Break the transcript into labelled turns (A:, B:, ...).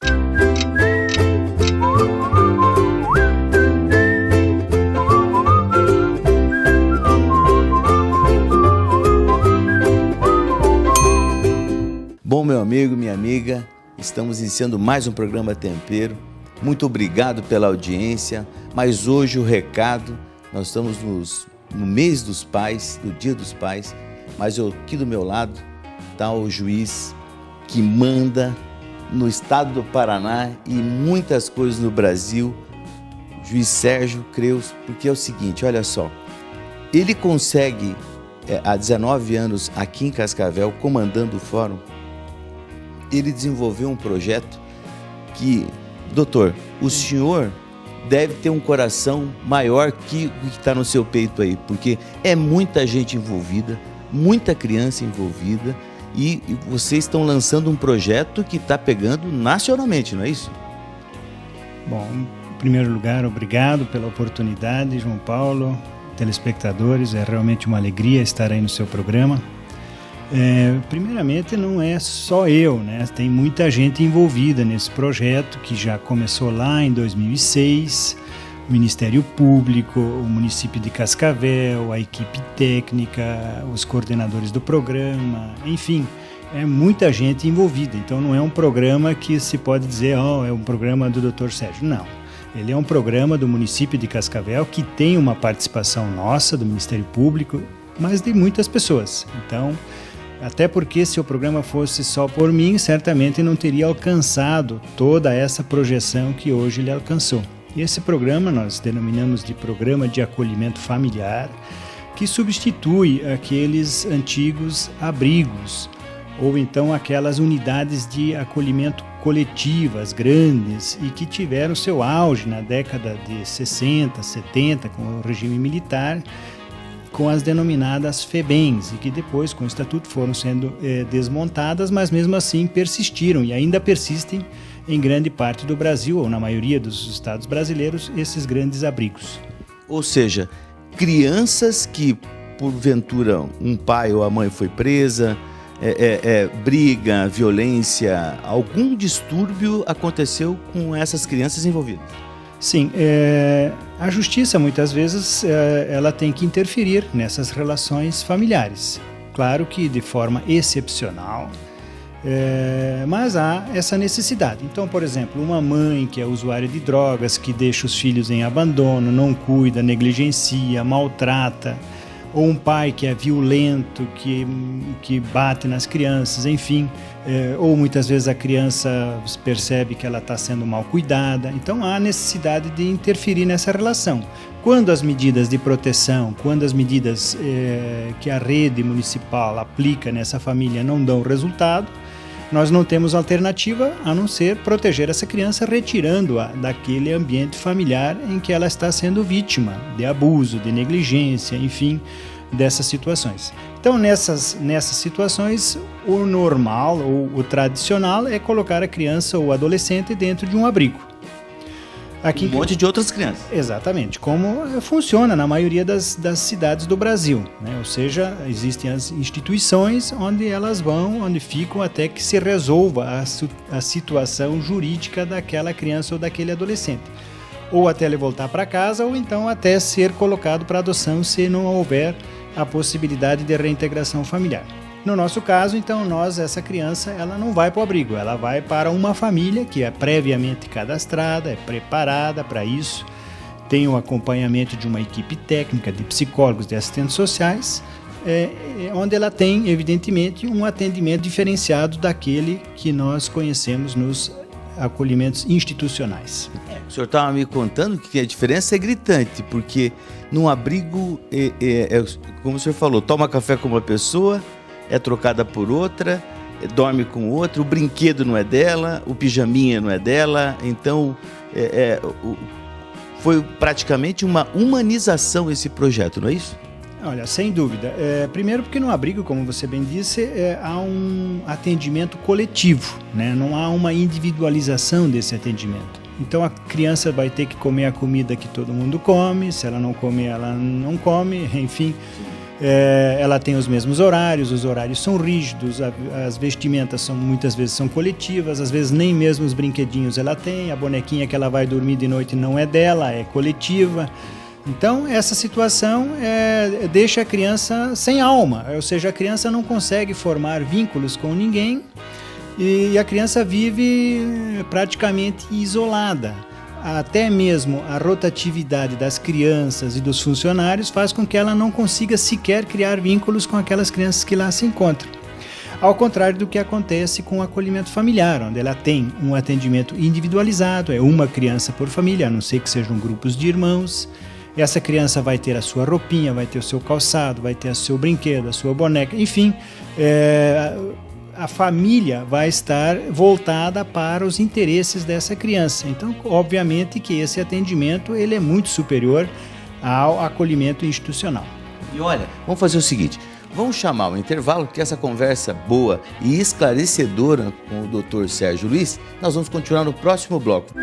A: Bom, meu amigo, minha amiga, estamos iniciando mais um programa Tempero. Muito obrigado pela audiência, mas hoje o recado, nós estamos no mês dos pais, no dia dos pais, mas aqui do meu lado está o juiz que manda no estado do Paraná e muitas coisas no Brasil, o juiz Sérgio Creus, porque é o seguinte, olha só, ele consegue, há 19 anos aqui em Cascavel, comandando o fórum, ele desenvolveu um projeto que, doutor, o senhor deve ter um coração maior que o que está no seu peito aí, porque é muita gente envolvida, muita criança envolvida e vocês estão lançando um projeto que está pegando nacionalmente, não é isso?
B: Bom, em primeiro lugar, obrigado pela oportunidade, João Paulo, telespectadores, é realmente uma alegria estar aí no seu programa. Primeiramente, não é só eu, né? Tem muita gente envolvida nesse projeto que já começou lá em 2006, o Ministério Público, o município de Cascavel, a equipe técnica, os coordenadores do programa, enfim, é muita gente envolvida. Então não é um programa que se pode dizer, é um programa do Dr. Sérgio, não. Ele é um programa do município de Cascavel que tem uma participação nossa, do Ministério Público, mas de muitas pessoas. Então, até porque se o programa fosse só por mim, certamente não teria alcançado toda essa projeção que hoje ele alcançou. E esse programa nós denominamos de Programa de Acolhimento Familiar, que substitui aqueles antigos abrigos, ou então aquelas unidades de acolhimento coletivas grandes e que tiveram seu auge na década de 60, 70, com o regime militar, com as denominadas FEBEMs, e que depois, com o Estatuto, foram sendo desmontadas, mas mesmo assim persistiram e ainda persistem em grande parte do Brasil, ou na maioria dos estados brasileiros, esses grandes abrigos.
A: Ou seja, crianças que, porventura, um pai ou a mãe foi presa, briga, violência, algum distúrbio aconteceu com essas crianças envolvidas.
B: Sim, a justiça muitas vezes ela tem que interferir nessas relações familiares. Claro que de forma excepcional, mas há essa necessidade. Então, por exemplo, uma mãe que é usuária de drogas, que deixa os filhos em abandono, não cuida, negligencia, maltrata, ou um pai que é violento, que bate nas crianças, enfim, ou muitas vezes a criança percebe que ela está sendo mal cuidada. Então há necessidade de interferir nessa relação. Quando as medidas de proteção, quando as medidas que a rede municipal aplica nessa família não dão resultado, nós não temos alternativa a não ser proteger essa criança, retirando-a daquele ambiente familiar em que ela está sendo vítima de abuso, de negligência, enfim, dessas situações. Então, nessas situações, o normal ou o tradicional é colocar a criança ou o adolescente dentro de um abrigo.
A: Aqui, um monte de outras crianças.
B: Exatamente, como funciona na maioria das cidades do Brasil, né? Ou seja, existem as instituições onde elas vão, onde ficam até que se resolva a situação jurídica daquela criança ou daquele adolescente. Ou até ele voltar para casa, ou então até ser colocado para adoção se não houver a possibilidade de reintegração familiar. No nosso caso, então, essa criança, ela não vai para o abrigo, ela vai para uma família que é previamente cadastrada, é preparada para isso, tem o acompanhamento de uma equipe técnica, de psicólogos, de assistentes sociais, onde ela tem, evidentemente, um atendimento diferenciado daquele que nós conhecemos nos acolhimentos institucionais.
A: O senhor estava me contando que a diferença é gritante, porque num abrigo, como o senhor falou, toma café com uma pessoa, é trocada por outra, dorme com outra, o brinquedo não é dela, o pijaminha não é dela, então foi praticamente uma humanização esse projeto, não é isso?
B: Olha, sem dúvida. Primeiro porque no abrigo, como você bem disse, há um atendimento coletivo, né? Não há uma individualização desse atendimento. Então a criança vai ter que comer a comida que todo mundo come, se ela não comer, ela não come, enfim. ela tem os mesmos horários, os horários são rígidos, as vestimentas muitas vezes são coletivas, às vezes nem mesmo os brinquedinhos ela tem, a bonequinha que ela vai dormir de noite não é dela, é coletiva. Então, essa situação deixa a criança sem alma, ou seja, a criança não consegue formar vínculos com ninguém e a criança vive praticamente isolada. Até mesmo a rotatividade das crianças e dos funcionários faz com que ela não consiga sequer criar vínculos com aquelas crianças que lá se encontram. Ao contrário do que acontece com o acolhimento familiar, onde ela tem um atendimento individualizado, é uma criança por família, a não ser que sejam grupos de irmãos. Essa criança vai ter a sua roupinha, vai ter o seu calçado, vai ter o seu brinquedo, a sua boneca, enfim, a família vai estar voltada para os interesses dessa criança. Então, obviamente que esse atendimento ele é muito superior ao acolhimento institucional.
A: E olha, vamos fazer o seguinte, vamos chamar o intervalo, porque essa conversa boa e esclarecedora com o Dr. Sérgio Luiz, nós vamos continuar no próximo bloco.